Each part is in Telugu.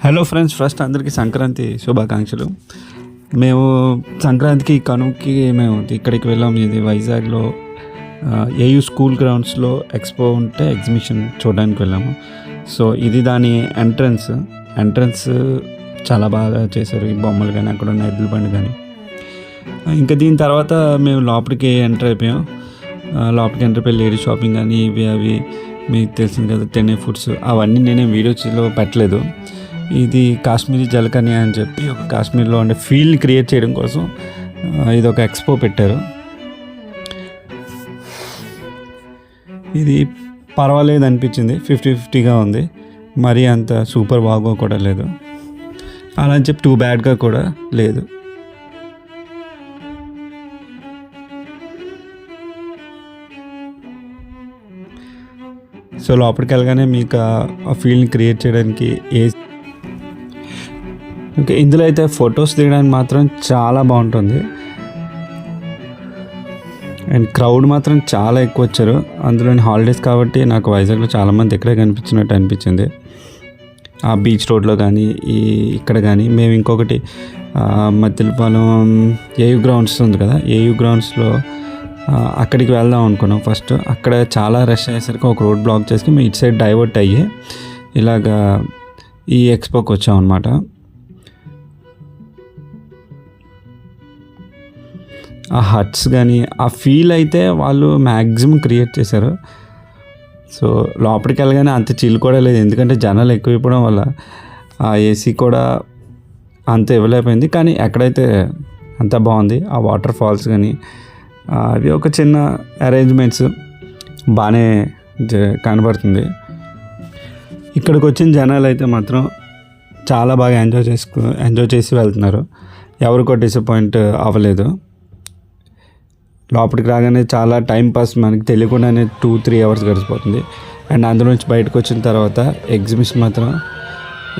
హలో ఫ్రెండ్స్, ఫస్ట్ అందరికీ సంక్రాంతి శుభాకాంక్షలు. మేము సంక్రాంతికి కనుమకి మేము ఇక్కడికి వెళ్ళాము. ఇది వైజాగ్లో ఏయూ స్కూల్ గ్రౌండ్స్లో ఎక్స్పో ఉంటే ఎగ్జిబిషన్ చూడడానికి వెళ్ళాము. సో ఇది దాని ఎంట్రన్స్ చాలా బాగా చేశారు. ఈ బొమ్మలు కానీ అక్కడ ఉన్న ఎద్దుల బండి కానీ. ఇంకా దీని తర్వాత మేము లోపలికి ఎంటర్ అయిపోయాం. లోపలికి ఎంటర్ అయిపోయి లేడీ షాపింగ్ కానీ ఇవి అవి మీకు తెలిసింది కదా, 10 ఫుడ్స్ అవన్నీ నేనే వీడియోస్లో పెట్టలేదు. ఇది కాశ్మీరీ జలకన్య అని చెప్పి ఒక కాశ్మీర్లో ఉండే ఫీల్ని క్రియేట్ చేయడం కోసం ఇది ఒక ఎక్స్పో పెట్టారు. ఇది పర్వాలేదు అనిపించింది, 50-50గా ఉంది. మరీ అంత సూపర్ బాగా కూడా లేదు, అలా అని చెప్పి టూ బ్యాడ్గా కూడా లేదు. సో లోపలికి వెళ్ళగానే మీకు ఆ ఫీల్డ్ని క్రియేట్ చేయడానికి ఇంకా ఇందులో అయితే ఫొటోస్ దిగడానికి మాత్రం చాలా బాగుంటుంది. అండ్ క్రౌడ్ మాత్రం చాలా ఎక్కువ వచ్చారు. అందులోని హాలిడేస్ కాబట్టి నాకు వైజాగ్లో చాలామంది ఇక్కడే కనిపించినట్టు అనిపించింది. ఆ బీచ్ రోడ్లో కానీ ఇక్కడ కానీ. మేము ఇంకొకటి మద్దిలపాలెం ఏయూ గ్రౌండ్స్ ఉంది కదా, ఏయూ గ్రౌండ్స్లో అక్కడికి వెళ్దాం అనుకున్నాం. ఫస్ట్ అక్కడ చాలా రష్ అయ్యేసరికి ఒక రోడ్ బ్లాక్ చేసి మేము ఇటు సైడ్ డైవర్ట్ అయ్యి ఇలాగా ఈ ఎక్స్పోకి వచ్చాం అనమాట. ఆ హట్స్ కానీ ఆ ఫీల్ అయితే వాళ్ళు మ్యాక్సిమం క్రియేట్ చేశారు. సో లోపలికి వెళ్ళగానే అంత చిల్ కూడా లేదు, ఎందుకంటే జనాలు ఎక్కువైపోవడం వల్ల ఆ ఏసీ కూడా అంత ఇవ్వలేకపోయింది. కానీ ఎక్కడైతే అంత బాగుంది. ఆ వాటర్ ఫాల్స్ కానీ అవి ఒక చిన్న అరేంజ్మెంట్స్ బాగానే కనబడుతుంది. ఇక్కడికి వచ్చిన జనాలు అయితే మాత్రం చాలా బాగా ఎంజాయ్ చేసి వెళ్తున్నారు. ఎవరికో డిసప్పాయింట్ అవ్వలేదు. లోపలికి రాగానే చాలా టైం పాస్, మనకి తెలియకుండానే 2-3 అవర్స్ గడిచిపోతుంది. అండ్ అందులోంచి బయటకు వచ్చిన తర్వాత ఎగ్జిబిషన్ మాత్రం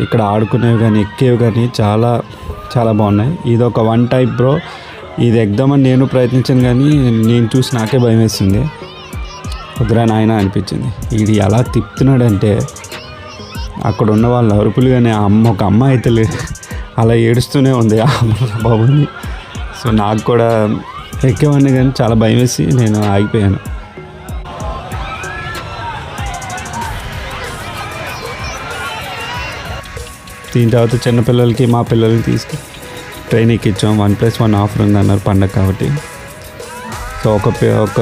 ఇక్కడ ఆడుకునేవి కానీ ఎక్కేవి కానీ చాలా చాలా బాగున్నాయి. ఇది ఒక వన్ టైప్ బ్రో, ఇది ఎగ్దామని నేను ప్రయత్నించాను కానీ నేను చూసి నాకే భయం వేస్తుంది. కుదరా నాయన అనిపించింది. ఇది ఎలా తిప్పుతున్నాడంటే అక్కడ ఉన్న వాళ్ళ అరుపులు కానీ ఒక అమ్మ అయితే అలా ఏడుస్తూనే ఉంది ఆ బాబుని. సో నాకు కూడా ఎక్కేవాడిని కానీ చాలా భయం వేసి నేను ఆగిపోయాను. దీని తర్వాత చిన్నపిల్లలకి మా పిల్లలకి తీసుకుని ట్రైన్ ఎక్కించాం. 1+1 ఆఫర్ ఉంది అన్నారు పండగ కాబట్టి. సో ఒక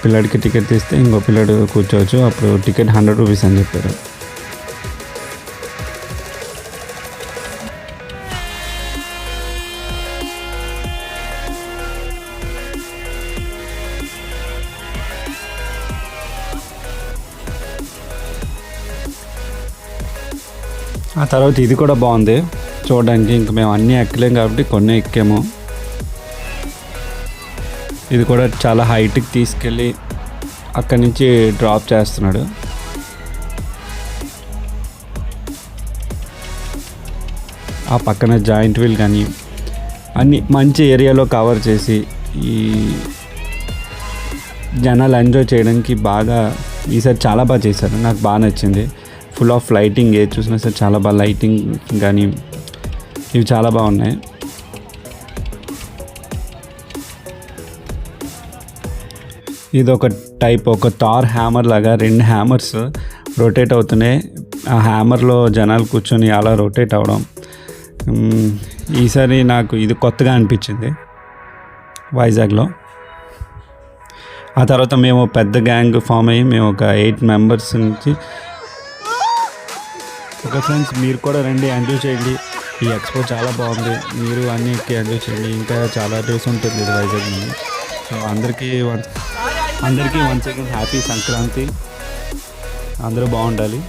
పిల్లడికి టికెట్ తీస్తే ఇంకో పిల్లడు కూర్చోవచ్చు. అప్పుడు టికెట్ 100 రూపీస్ అని చెప్పారు. ఆ తర్వాత ఇది కూడా బాగుంది చూడడానికి. ఇంక మేము అన్నీ ఎక్కలేం కాబట్టి కొన్ని ఎక్కాము. ఇది కూడా చాలా హైట్కి తీసుకెళ్ళి అక్కడి నుంచి డ్రాప్ చేస్తున్నాడు. ఆ పక్కన జాయింట్ వీల్ కానీ అన్నీ మంచి ఏరియాలో కవర్ చేసి ఈ జనాలు ఎంజాయ్ చేయడానికి బాగా ఈసారి చాలా బాగా చేశారు. నాకు బాగా నచ్చింది. ఫుల్ ఆఫ్ లైటింగ్, ఏది చూసినా సరే చాలా బాగా లైటింగ్ కానీ ఇవి చాలా బాగున్నాయి. ఇది ఒక టైప్, ఒక థార్ హ్యామర్ లాగా 2 హ్యామర్స్ రొటేట్ అవుతున్నాయి. ఆ హ్యామర్లో జనాలు కూర్చొని అలా రొటేట్ అవ్వడం ఈసారి నాకు ఇది కొత్తగా అనిపించింది వైజాగ్లో. ఆ తర్వాత మేము పెద్ద గ్యాంగ్ ఫామ్ అయ్యి మేము ఒక 8 మెంబర్స్ నుంచి ఫ్రెండ్స్ మీరు కూడా రండి, ఎంజాయ్ చేయండి. ఈ ఎక్స్పో చాలా బాగుంది. మీరు అన్నీ ఎంజాయ్ చేయండి. ఇంకా చాలా డేస్ ఉంటుంది ఇది వైజాగ్ నుండి. సో అందరికీ వన్స్ అగైన్ హ్యాపీ సంక్రాంతి. అందరూ బాగుండాలి.